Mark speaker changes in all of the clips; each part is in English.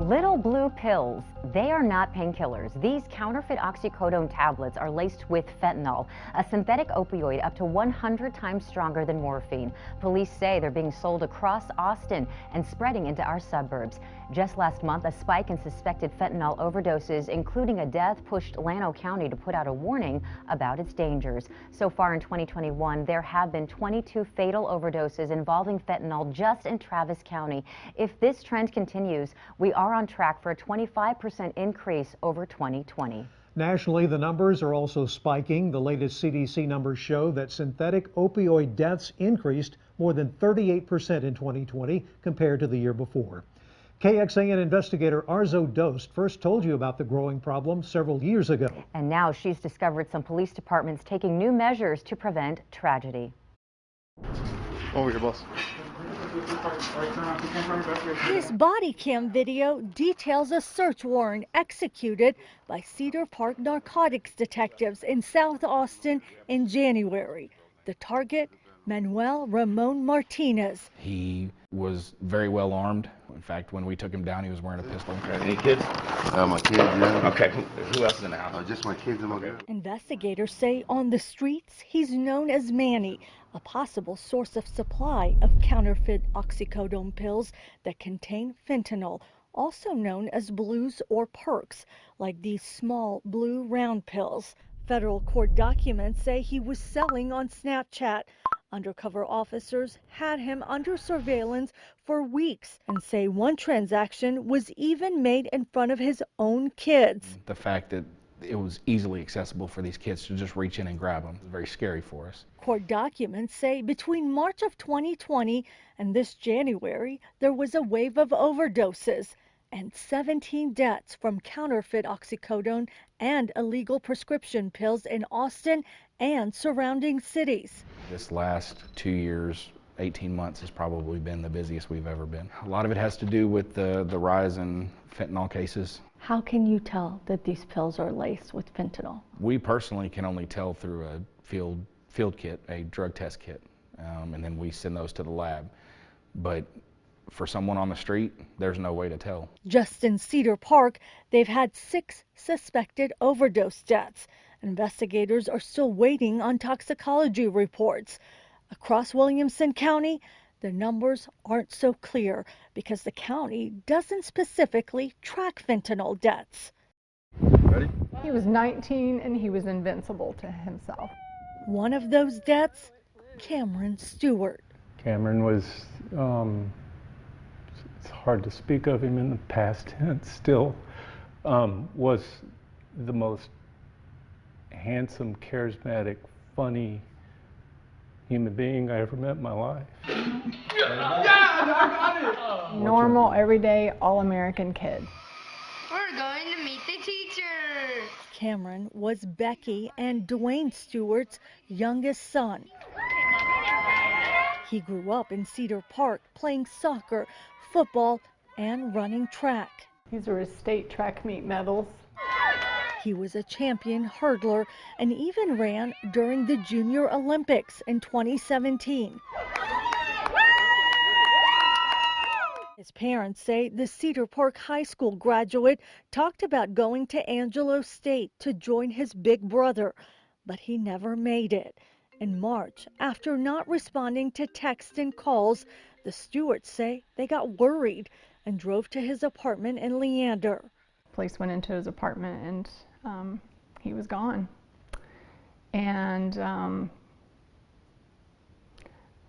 Speaker 1: Little blue pills, they are not painkillers. These counterfeit oxycodone tablets are laced with fentanyl, a synthetic opioid up to 100 times stronger than morphine. Police say they're being sold across Austin and spreading into our suburbs. Just last month, a spike in suspected fentanyl overdoses, including a death, pushed Llano County to put out a warning about its dangers. So far in 2021, there have been 22 fatal overdoses involving fentanyl just in Travis County. If this trend continues, we are on track for a 25% increase over 2020.
Speaker 2: Nationally, the numbers are also spiking. The latest CDC numbers show that synthetic opioid deaths increased more than 38% in 2020 compared to the year before. KXAN investigator Arzo Dost first told you about the growing problem several years ago.
Speaker 1: And now she's discovered some police departments taking new measures to prevent tragedy.
Speaker 3: Over here, boss.
Speaker 4: This body cam video details a search warrant executed by Cedar Park narcotics detectives in South Austin in January. The target, Manuel Ramon Martinez.
Speaker 5: He was very well armed. In fact, when we took him down, he was wearing a pistol.
Speaker 3: Any kids?
Speaker 6: My kids, yeah.
Speaker 3: Okay, who else is in the house?
Speaker 6: Just my kids and my girl.
Speaker 4: Investigators say on the streets, he's known as Manny, a possible source of supply of counterfeit oxycodone pills that contain fentanyl, also known as blues or perks, like these small blue round pills. Federal court documents say he was selling on Snapchat. Undercover officers had him under surveillance for weeks and say one transaction was even made in front of his own kids.
Speaker 5: The fact that it was easily accessible for these kids to just reach in and grab them is very scary for us.
Speaker 4: Court documents say between March of 2020 and this January, there was a wave of overdoses and 17 deaths from counterfeit oxycodone and illegal prescription pills in Austin and surrounding cities.
Speaker 5: This last 2 years, 18 months has probably been the busiest we've ever been. A lot of it has to do with the rise in fentanyl cases.
Speaker 7: How can you tell that these pills are laced with fentanyl?
Speaker 5: We personally can only tell through a field kit, a drug test kit, and then we send those to the lab. But for someone on the street, there's no way to tell.
Speaker 4: Just in Cedar Park, they've had 6 suspected overdose deaths. Investigators are still waiting on toxicology reports. Across Williamson County, the numbers aren't so clear because the county doesn't specifically track fentanyl deaths.
Speaker 3: Ready?
Speaker 8: He was 19 and he was invincible to himself.
Speaker 4: One of those deaths, Cameron Stewart.
Speaker 9: Cameron was, it's hard to speak of him in the past tense still, was the most handsome, charismatic, funny human being I ever met in my life.
Speaker 8: Normal, everyday, all-American kid.
Speaker 10: We're going to meet the teacher.
Speaker 4: Cameron was Becky and Dwayne Stewart's youngest son. He grew up in Cedar Park playing soccer, football, and running track.
Speaker 8: These were his state track meet medals.
Speaker 4: He was a champion hurdler and even ran during the Junior Olympics in 2017. His parents say the Cedar Park High School graduate talked about going to Angelo State to join his big brother, but he never made it. In March, after not responding to texts and calls, the Stewarts say they got worried and drove to his apartment in Leander.
Speaker 8: Police went into his apartment and he was gone. And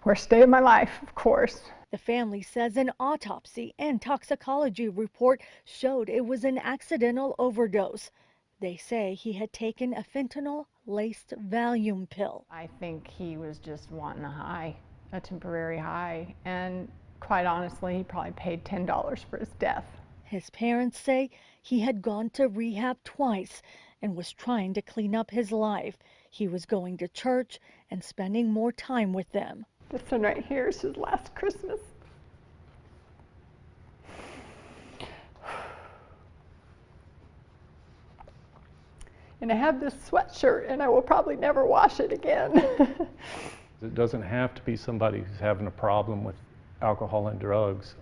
Speaker 8: worst day of my life, of course.
Speaker 4: The family says an autopsy and toxicology report showed it was an accidental overdose. They say he had taken a fentanyl-laced Valium pill.
Speaker 7: I think he was just wanting a high, a temporary high, and quite honestly, he probably paid $10 for his death.
Speaker 4: His parents say he had gone to rehab twice and was trying to clean up his life. He was going to church and spending more time with them.
Speaker 8: This one right here is his last Christmas. And I have this sweatshirt and I will probably never wash it again.
Speaker 9: It doesn't have to be somebody who's having a problem with alcohol and drugs.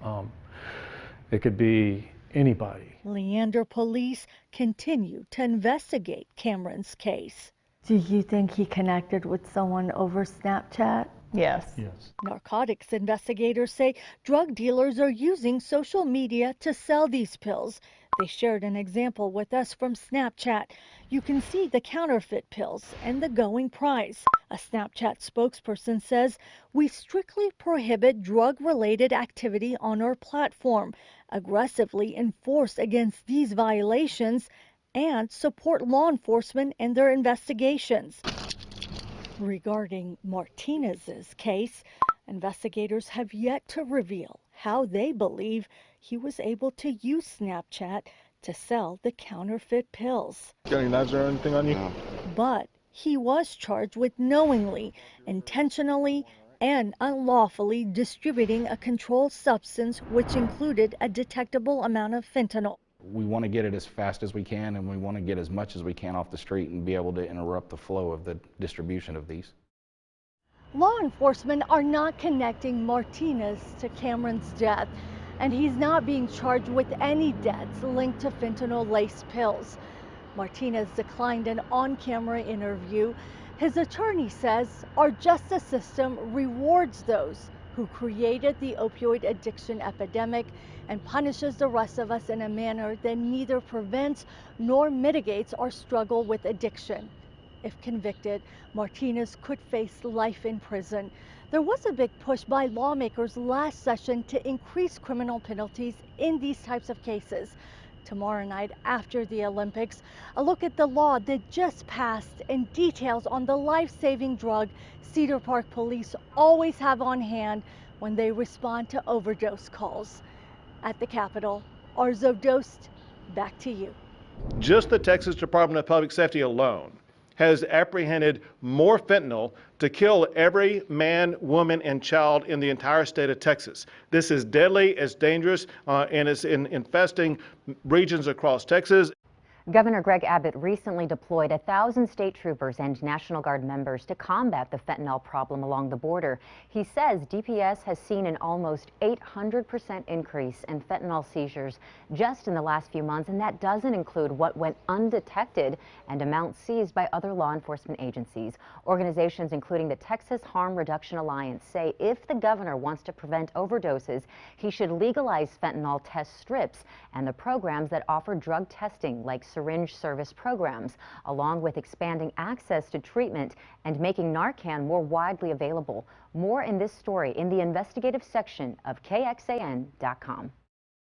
Speaker 9: It could be anybody.
Speaker 4: Leander police continue to investigate Cameron's case.
Speaker 11: Do you think he connected with someone over Snapchat?
Speaker 7: Yes.
Speaker 9: Yes.
Speaker 4: Narcotics investigators say drug dealers are using social media to sell these pills. They shared an example with us from Snapchat. You can see the counterfeit pills and the going price. A Snapchat spokesperson says, "We strictly prohibit drug-related activity on our platform, aggressively enforce against these violations, and support law enforcement in their investigations." Regarding Martinez's case, investigators have yet to reveal how they believe he was able to use Snapchat to sell the counterfeit pills.
Speaker 3: Got any knives or anything on you?
Speaker 6: No.
Speaker 4: But he was charged with knowingly, intentionally, and unlawfully distributing a controlled substance which included a detectable amount of fentanyl.
Speaker 5: We want to get it as fast as we can, and we want to get as much as we can off the street and be able to interrupt the flow of the distribution of these.
Speaker 4: Law enforcement are not connecting Martinez to Cameron's death, and he's not being charged with any deaths linked to fentanyl-laced pills. Martinez declined an on-camera interview. His attorney says our justice system rewards those who created the opioid addiction epidemic and punishes the rest of us in a manner that neither prevents nor mitigates our struggle with addiction. If convicted, Martinez could face life in prison. There was a big push by lawmakers last session to increase criminal penalties in these types of cases. Tomorrow night, after the Olympics, a look at the law that just passed and details on the life-saving drug Cedar Park police always have on hand when they respond to overdose calls. At the Capitol, Arzo Dost, back to you.
Speaker 12: Just the Texas Department of Public Safety alone has apprehended more fentanyl to kill every man, woman, and child in the entire state of Texas. This is deadly, it's dangerous, and it's infesting regions across Texas.
Speaker 1: Governor Greg Abbott recently deployed 1,000 state troopers and National Guard members to combat the fentanyl problem along the border. He says DPS has seen an almost 800% increase in fentanyl seizures just in the last few months, and that doesn't include what went undetected and amounts seized by other law enforcement agencies. Organizations including the Texas Harm Reduction Alliance say if the governor wants to prevent overdoses, he should legalize fentanyl test strips and the programs that offer drug testing like syringe service programs, along with expanding access to treatment and making Narcan more widely available. More in this story in the investigative section of KXAN.com.